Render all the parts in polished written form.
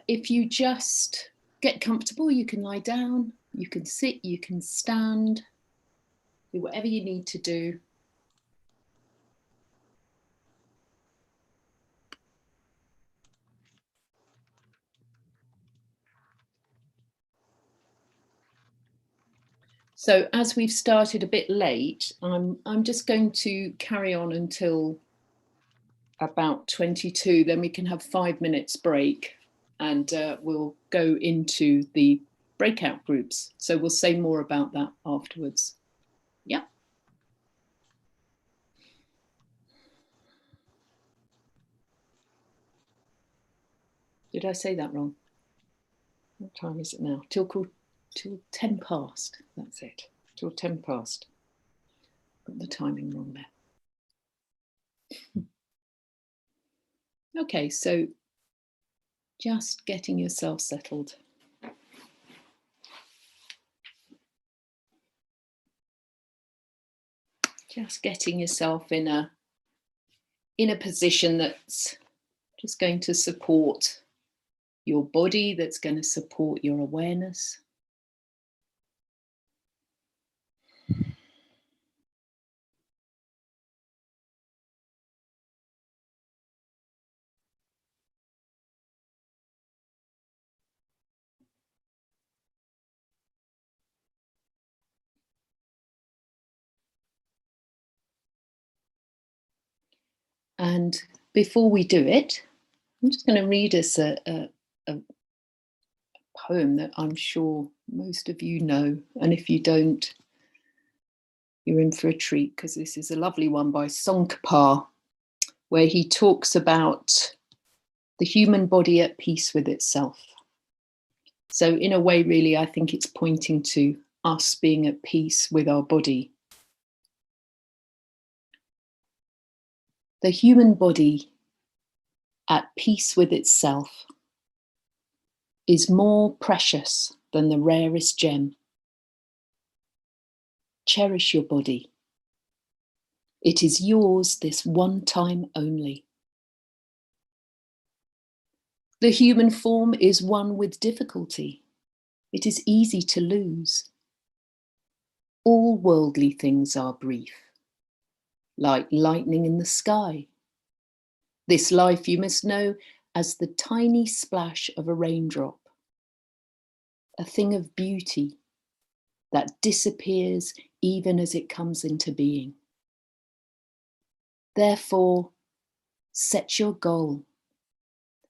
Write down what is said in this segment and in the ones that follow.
if you just get comfortable, you can lie down, you can sit, you can stand, do whatever you need to do. So as we've started a bit late, I'm just going to carry on until about 22, then we can have 5 minutes break and we'll go into the breakout groups. So we'll say more about that afterwards. Yeah. Did I say that wrong? What time is it now? Till 10 past. That's it. Till 10 past. Got the timing wrong there. Okay, so just getting yourself settled. Just getting yourself in a position that's just going to support your body, that's going to support your awareness. And before we do it, I'm just going to read us a poem that I'm sure most of you know. And if you don't, you're in for a treat, because this is a lovely one by Tsongkhapa, where he talks about the human body at peace with itself. So in a way, really, I think it's pointing to us being at peace with our body. The human body at peace with itself is more precious than the rarest gem. Cherish your body. It is yours this one time only. The human form is one with difficulty. It is easy to lose. All worldly things are brief, like lightning in the sky. This life you must know as the tiny splash of a raindrop, a thing of beauty that disappears even as it comes into being. Therefore, set your goal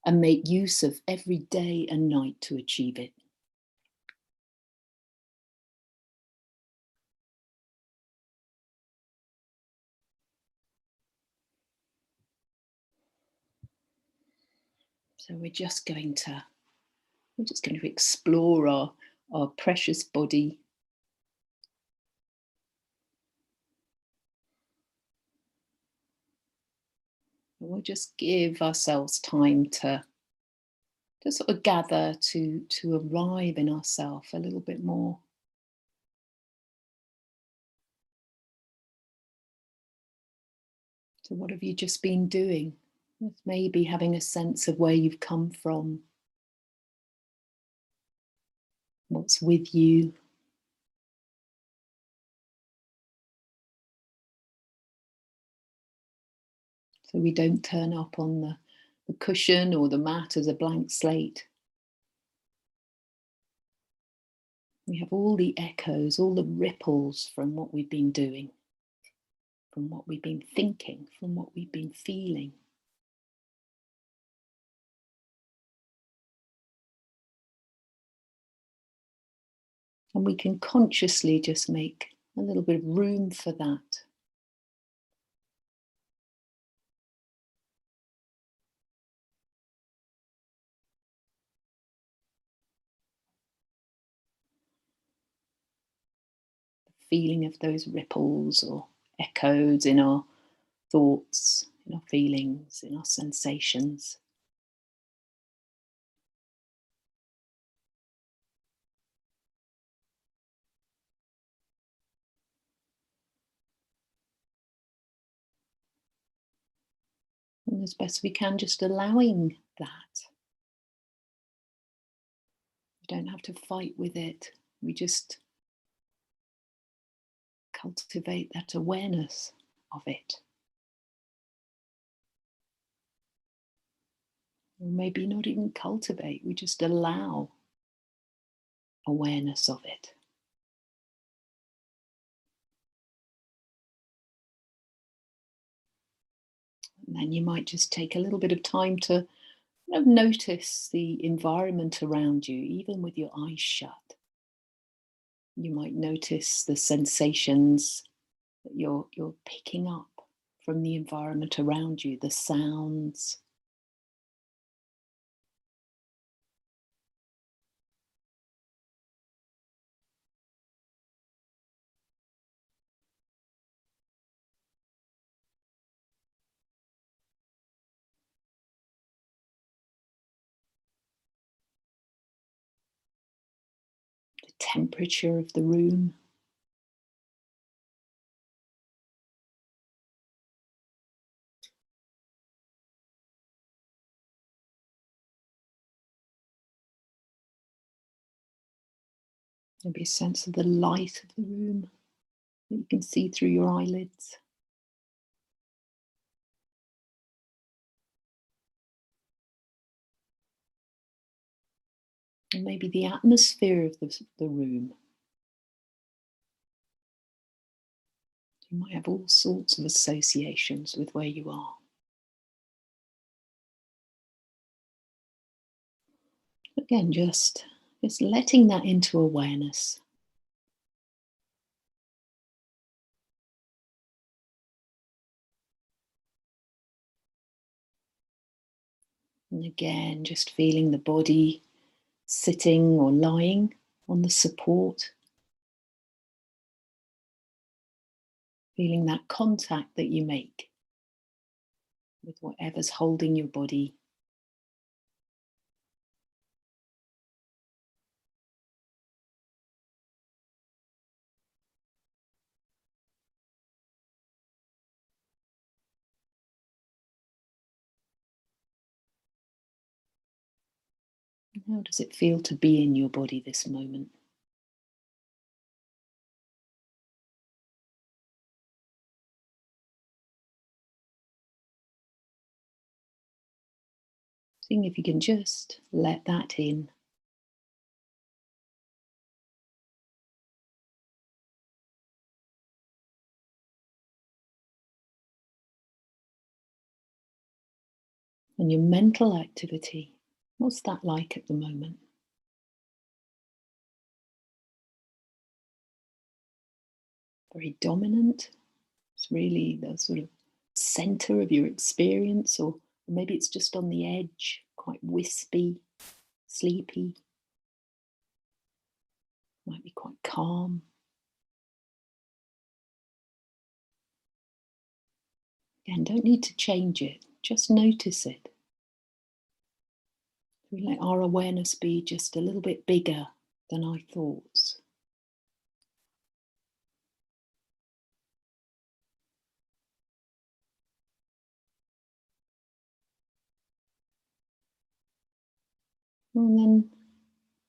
and make use of every day and night to achieve it. So we're just going to explore our precious body. And we'll just give ourselves time to sort of gather, to arrive in ourselves a little bit more. So what have you just been doing? Maybe having a sense of where you've come from, what's with you. So we don't turn up on the cushion or the mat as a blank slate. We have all the echoes, all the ripples from what we've been doing, from what we've been thinking, from what we've been feeling. And we can consciously just make a little bit of room for that. The feeling of those ripples or echoes in our thoughts, in our feelings, in our sensations. And as best we can, just allowing that. don't have to fight with it. We just cultivate that awareness of it. Or maybe not even cultivate, we just allow awareness of it. And then you might just take a little bit of time to notice the environment around you, even with your eyes shut. You might notice the sensations that you're picking up from the environment around you, the sounds. The temperature of the room. Maybe a sense of the light of the room that you can see through your eyelids. And maybe the atmosphere of the room. You might have all sorts of associations with where you are. Again, just letting that into awareness. And again, just feeling the body sitting or lying on the support. Feeling that contact that you make with whatever's holding your body. How does it feel to be in your body this moment? Seeing if you can just let that in. And your mental activity, what's that like at the moment? Very dominant? It's really the sort of center of your experience, or maybe it's just on the edge, quite wispy, sleepy, might be quite calm. Again, don't need to change it, just notice it. We let our awareness be just a little bit bigger than our thoughts. And then,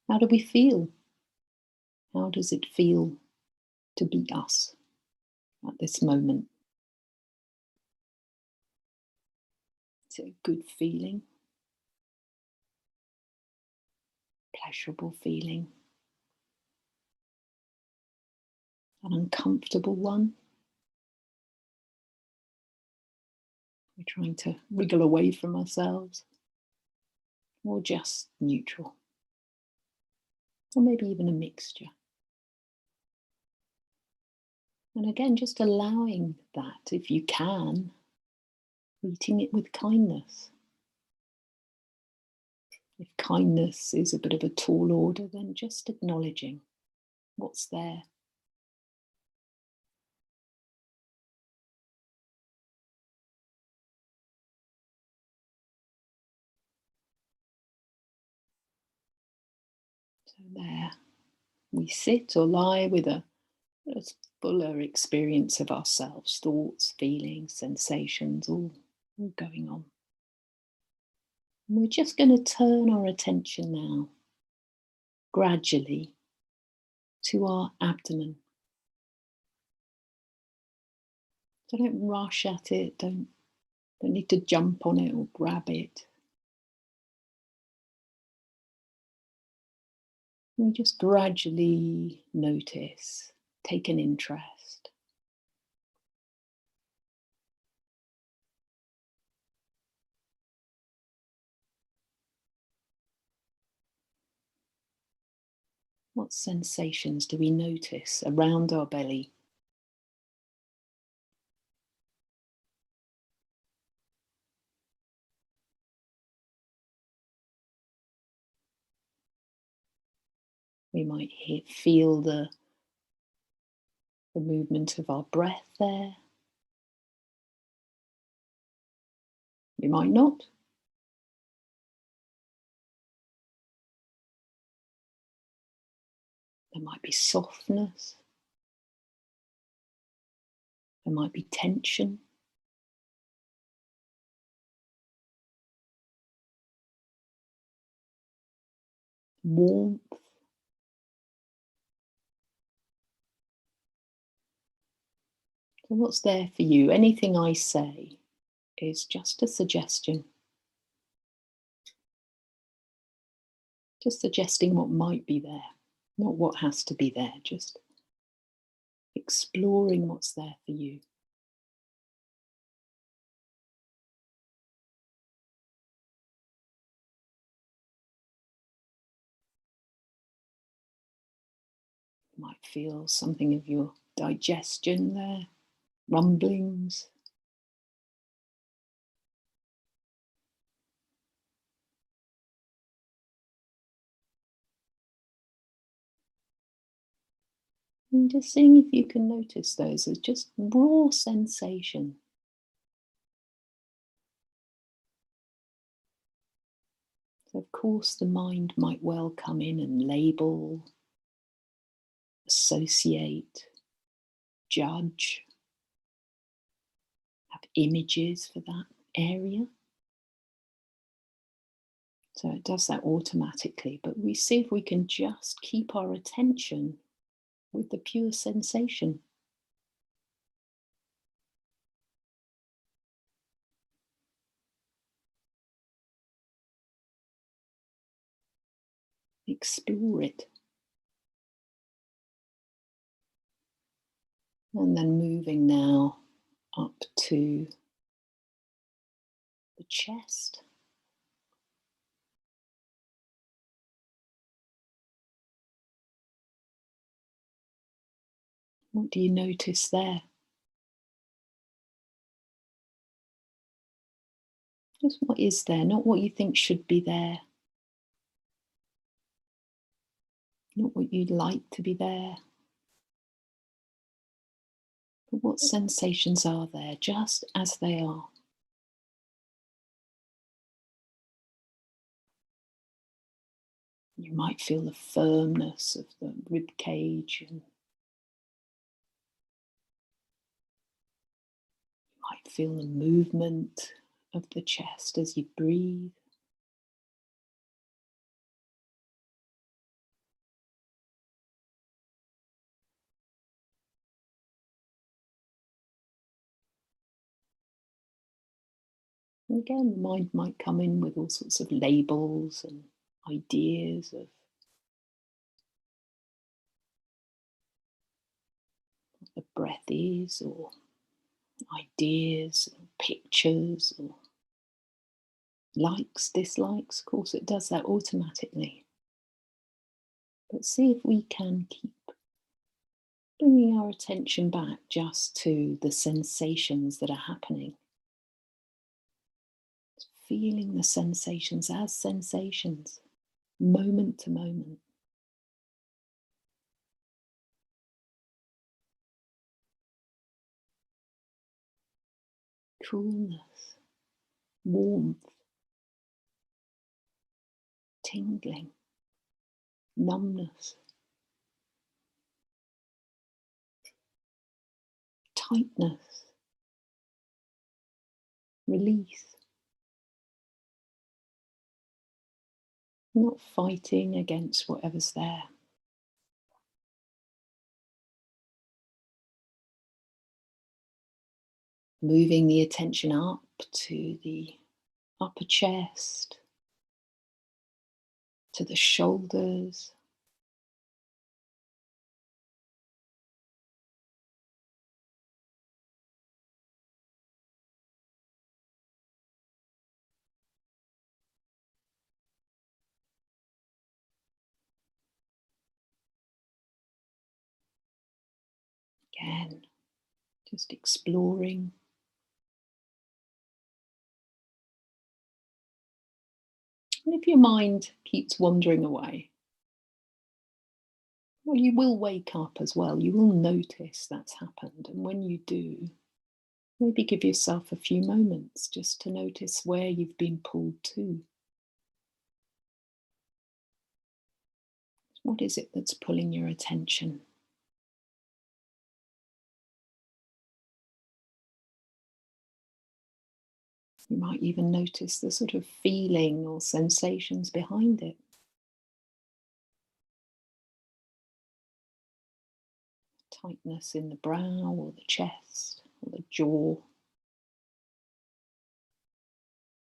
how do we feel? How does it feel to be us at this moment? Is it a good feeling? Pleasurable feeling? An uncomfortable one? We're trying to wriggle away from ourselves? Or just neutral? Or maybe even a mixture? And again, just allowing that, if you can, meeting it with kindness. If kindness is a bit of a tall order, then just acknowledging what's there. So there, we sit or lie with a fuller experience of ourselves, thoughts, feelings, sensations, all going on. And we're just going to turn our attention now gradually to our abdomen. So don't rush at it, don't need to jump on it or grab it. We just gradually notice, take an interest. What sensations do we notice around our belly? We might feel the movement of our breath there. We might not. There might be softness. There might be tension. Warmth. So what's there for you? Anything I say is just a suggestion. Just suggesting what might be there, not what has to be there, just exploring what's there for you. You might feel something of your digestion there, rumblings. And just seeing if you can notice those as just raw sensation. So of course, the mind might well come in and label, associate, judge, have images for that area. So it does that automatically, but we see if we can just keep our attention with the pure sensation. Explore it. And then moving now up to the chest. What do you notice there? Just what is there, not what you think should be there. Not what you'd like to be there. But what sensations are there, just as they are. You might feel the firmness of the rib cage, and you might feel the movement of the chest as you breathe. And again, the mind might come in with all sorts of labels and ideas of what the breath is, or ideas, or pictures, or likes, dislikes. Of course, it does that automatically. But see if we can keep bringing our attention back just to the sensations that are happening. Feeling the sensations as sensations, moment to moment. Coolness, warmth, tingling, numbness, tightness, release. not fighting against whatever's there. Moving the attention up to the upper chest, to the shoulders, again, just exploring. And if your mind keeps wandering away, well, you will wake up as well. You will notice that's happened. And when you do, maybe give yourself a few moments just to notice where you've been pulled to. What is it that's pulling your attention? You might even notice the sort of feeling or sensations behind it. Tightness in the brow or the chest or the jaw.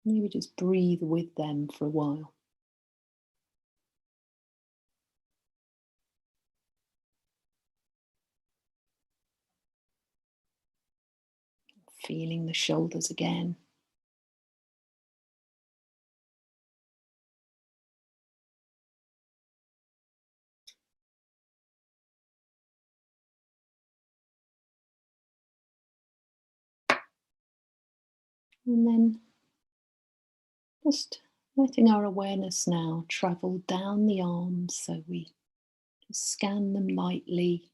Maybe just breathe with them for a while. Feeling the shoulders again. And then just letting our awareness now travel down the arms, so we just scan them lightly.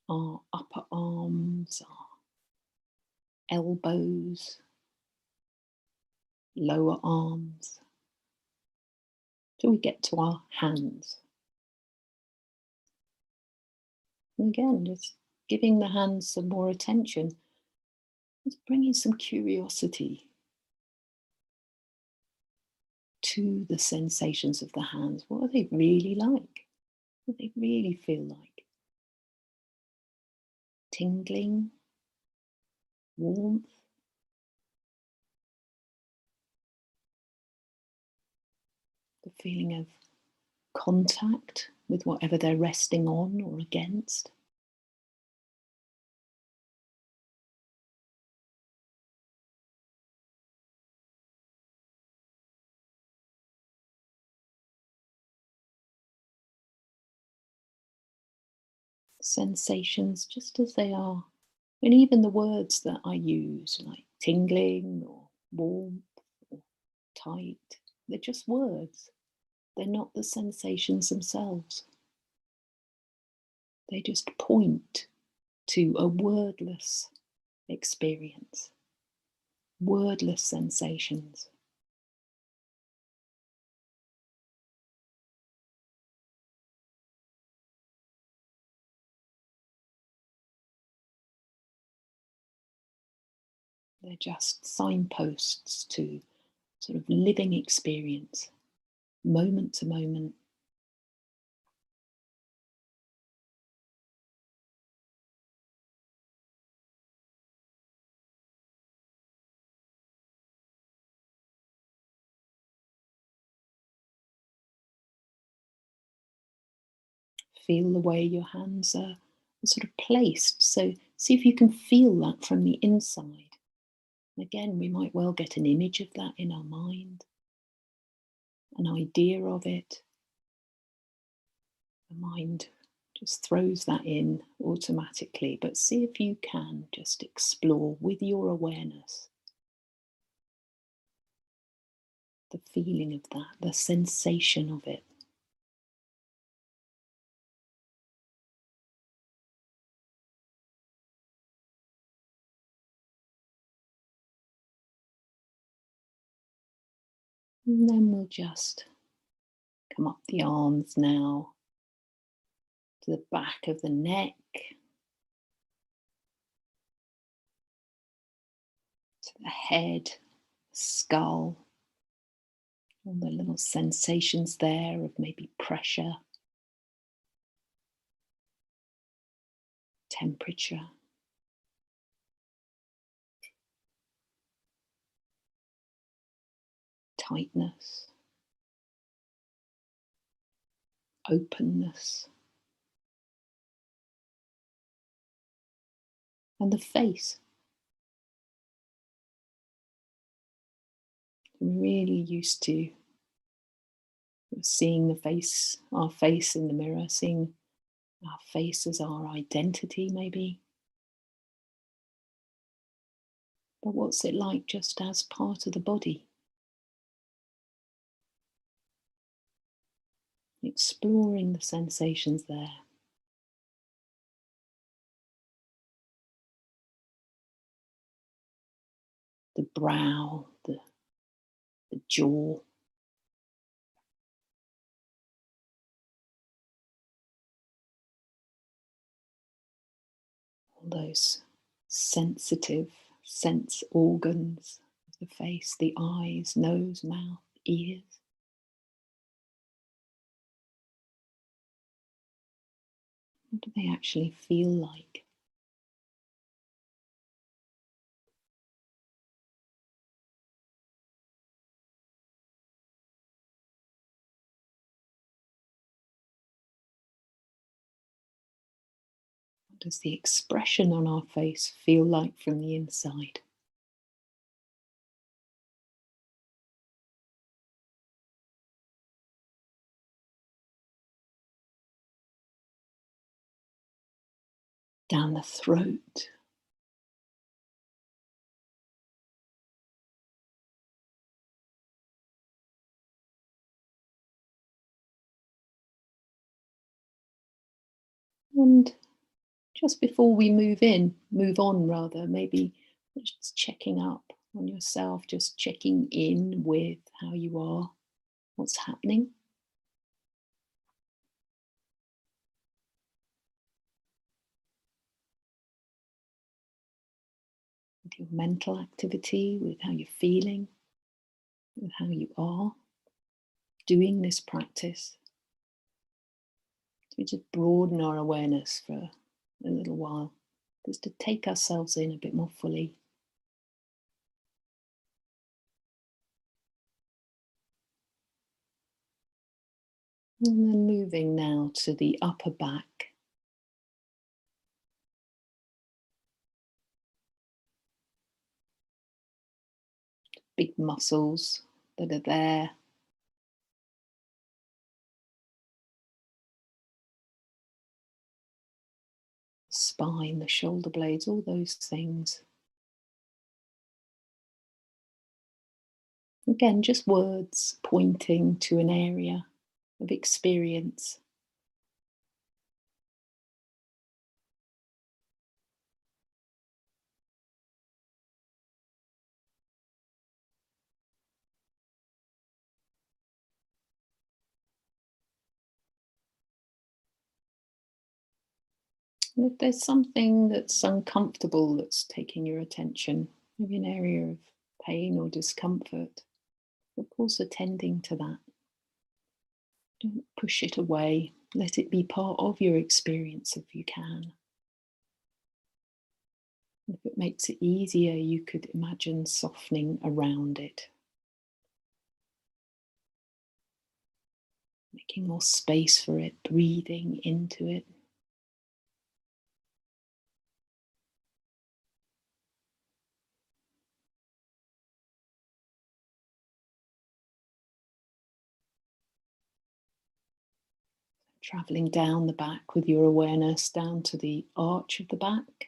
Our upper arms, our elbows, lower arms, till we get to our hands. And again, just giving the hands some more attention, just bringing some curiosity to the sensations of the hands. What are they really like? What do they really feel like? Tingling, warmth, the feeling of contact with whatever they're resting on or against. Sensations just as they are. And even the words that I use, like tingling or warmth or tight, they're just words. They're not the sensations themselves. They just point to a wordless experience, wordless sensations. They're just signposts to sort of living experience, moment to moment. Feel the way your hands are sort of placed. So see if you can feel that from the inside. Again, we might well get an image of that in our mind, an idea of it. The mind just throws that in automatically, but see if you can just explore with your awareness the feeling of that, the sensation of it. And then we'll just come up the arms now to the back of the neck, to the head, skull, All the little sensations there of maybe pressure, temperature, tightness, openness, and the face. I'm really used to seeing our face in the mirror, seeing our face as our identity, maybe. But what's it like just as part of the body? Exploring the sensations there. The brow, the jaw. All those sensitive sense organs of the face, the eyes, nose, mouth, ears. What do they actually feel like? What does the expression on our face feel like from the inside? Down the throat. And just before we move on rather, maybe just checking up on yourself, just checking in with how you are, what's happening. With your mental activity, with how you're feeling, with how you are doing this practice. So we just broaden our awareness for a little while, just to take ourselves in a bit more fully. And then moving now to the upper back. Big muscles that are there. Spine, the shoulder blades, all those things. Again, just words pointing to an area of experience. And if there's something that's uncomfortable that's taking your attention, maybe an area of pain or discomfort, of course, attending to that. Don't push it away. Let it be part of your experience if you can. If it makes it easier, you could imagine softening around it, making more space for it, breathing into it. Traveling down the back with your awareness down to the arch of the back.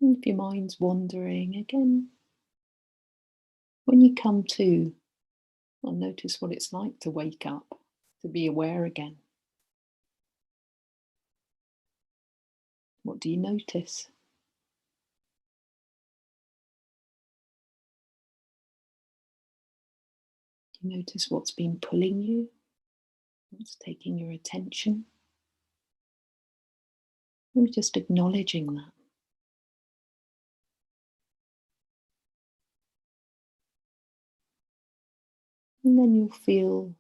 And if your mind's wandering again, when you come to, I'll notice what it's like to wake up, to be aware again. What do you notice? You notice what's been pulling you, what's taking your attention. Maybe just acknowledging that. And then you'll feel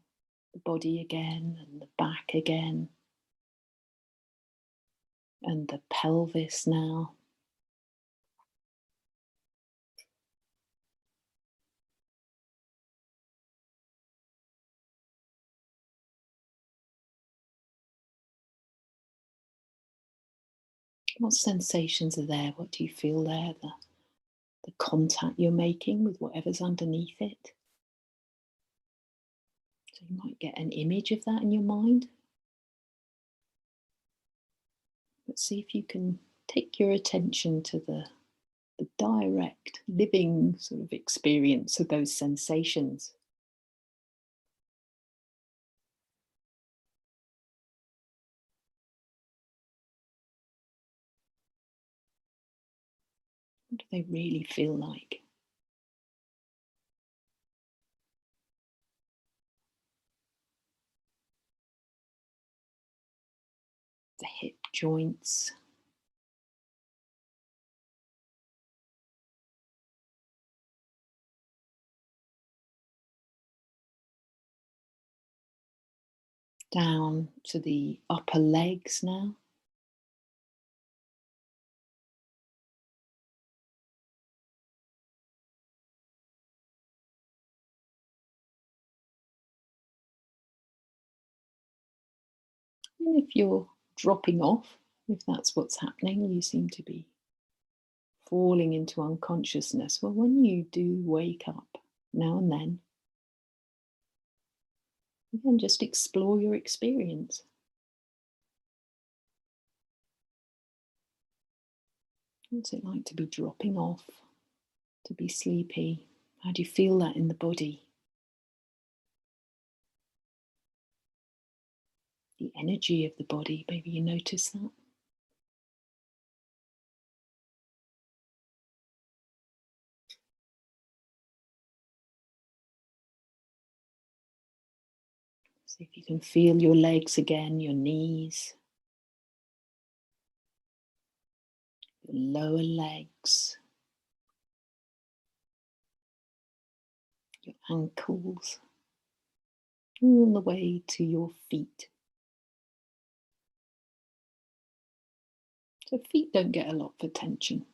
the body again and the back again and the pelvis now. What sensations are there? What do you feel there? The contact you're making with whatever's underneath it. So you might get an image of that in your mind. But see if you can take your attention to the direct, living sort of experience of those sensations. What do they really feel like? The hip joints, down to the upper legs now. And if you're dropping off, if that's what's happening, you seem to be falling into unconsciousness. Well, when you do wake up now and then, again, just explore your experience. What's it like to be dropping off, to be sleepy? How do you feel that in the body? The energy of the body, maybe you notice that. See if you can feel your legs again, your knees, your lower legs, your ankles, all the way to your feet. So feet don't get a lot of attention.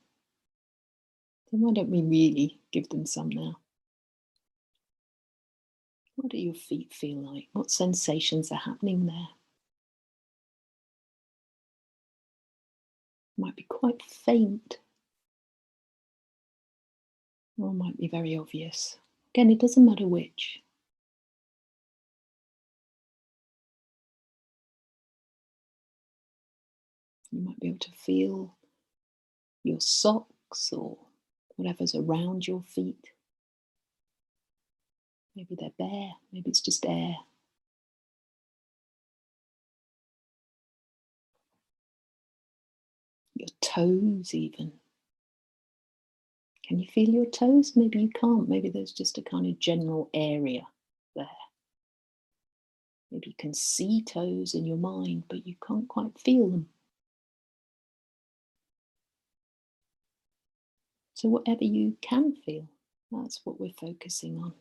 So why don't we really give them some now? What do your feet feel like? What sensations are happening there? Might be quite faint, or might be very obvious. Again, it doesn't matter which. You might be able to feel your socks or whatever's around your feet. Maybe they're bare, maybe it's just air. Your toes, even. Can you feel your toes? Maybe you can't. Maybe there's just a kind of general area there. Maybe you can see toes in your mind, but you can't quite feel them. So, whatever you can feel, that's what we're focusing on.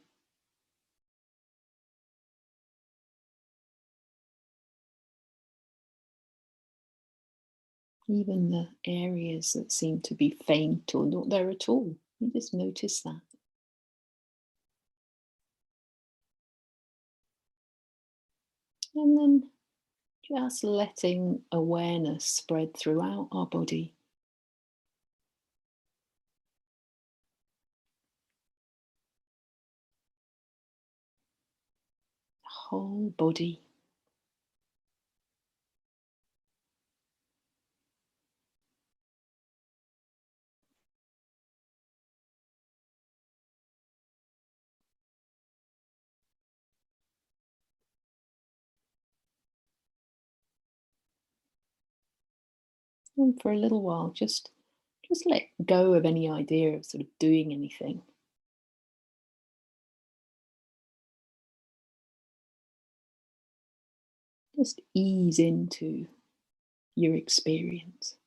Even the areas that seem to be faint or not there at all, you just notice that. And then just letting awareness spread throughout our body. The whole body. And for a little while, just let go of any idea of sort of doing anything. Just ease into your experience.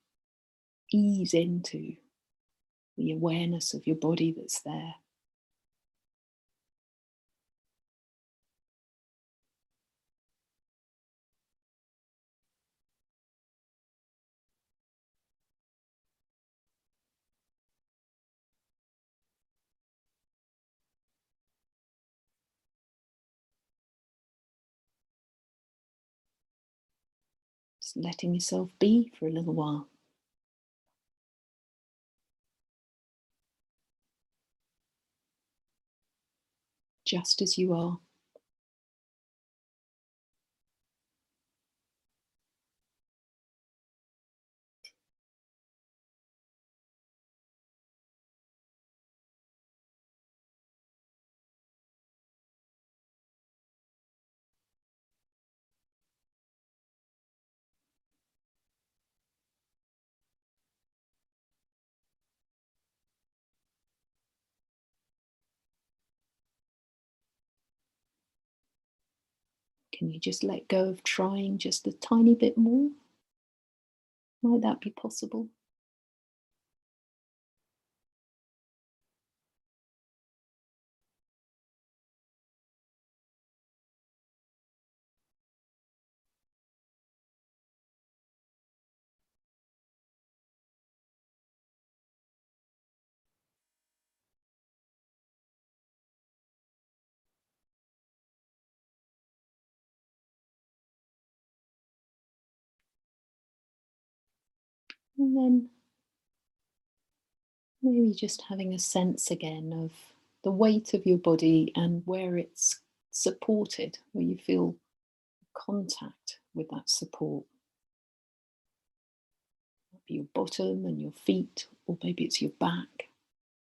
Ease into the awareness of your body that's there. Just letting yourself be for a little while. Just as you are. Can you just let go of trying just a tiny bit more? Might that be possible? And then maybe just having a sense again of the weight of your body and where it's supported, where you feel contact with that support. Maybe your bottom and your feet, or maybe it's your back,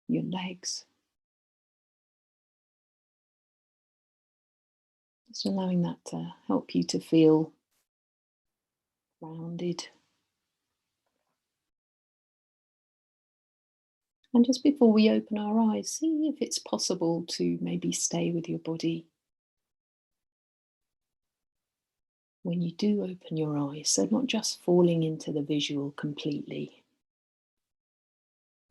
your legs. Just allowing that to help you to feel grounded. And just before we open our eyes, see if it's possible to maybe stay with your body when you do open your eyes. So not just falling into the visual completely.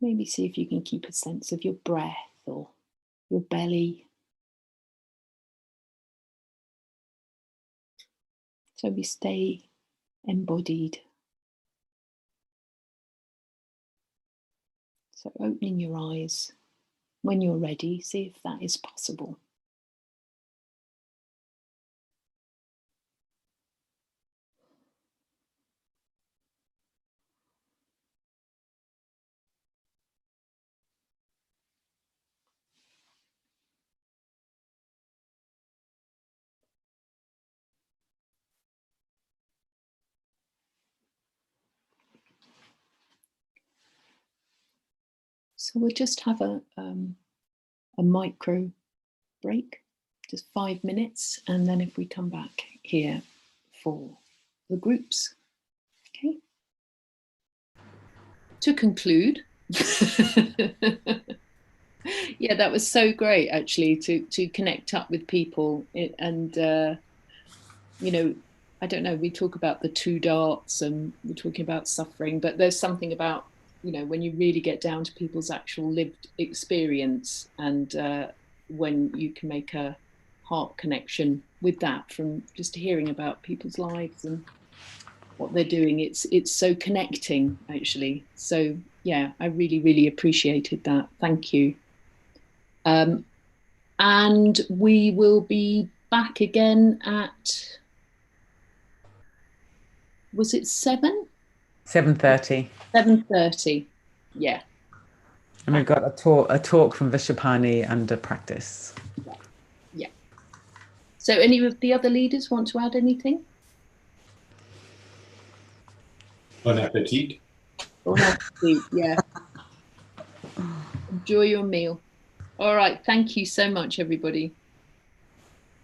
Maybe see if you can keep a sense of your breath or your belly. So we stay embodied. So opening your eyes when you're ready, see if that is possible. So we'll just have a micro break, just 5 minutes, and then if we come back here for the groups. Okay. To conclude, yeah, that was so great actually to connect up with people and you know, I don't know, we talk about the two darts and we're talking about suffering, but there's something about, you know, when you really get down to people's actual lived experience and when you can make a heart connection with that from just hearing about people's lives and what they're doing, it's so connecting actually. So yeah, I really appreciated that. Thank you. And we will be back again at, was it 7? 7:30. 7:30. Yeah. And we've got a talk from Vishapani and a practice. Yeah. So any of the other leaders want to add anything? Bon appetit. Bon appetit, yeah. Enjoy your meal. All right. Thank you so much, everybody.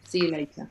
See you later.